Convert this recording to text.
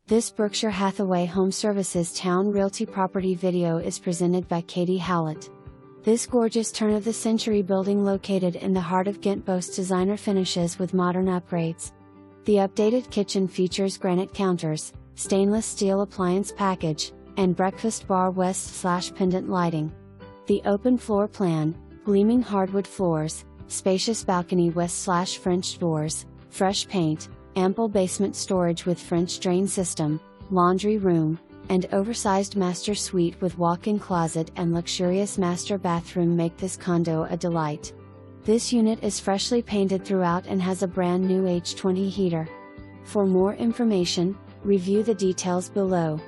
This Berkshire Hathaway HomeServices Towne Realty property video is presented by Katie Howlett. This gorgeous turn-of-the-century building located in the heart of Ghent boasts designer finishes with modern upgrades. The updated kitchen features granite counters, stainless steel appliance package, and breakfast bar west/pendant lighting. The open floor plan, gleaming hardwood floors, spacious balcony west/French doors, fresh paint, ample basement storage with French drain system, laundry room, and oversized master suite with walk-in closet and luxurious master bathroom make this condo a delight. This unit is freshly painted throughout and has a brand new H20 heater. For more information, review the details below.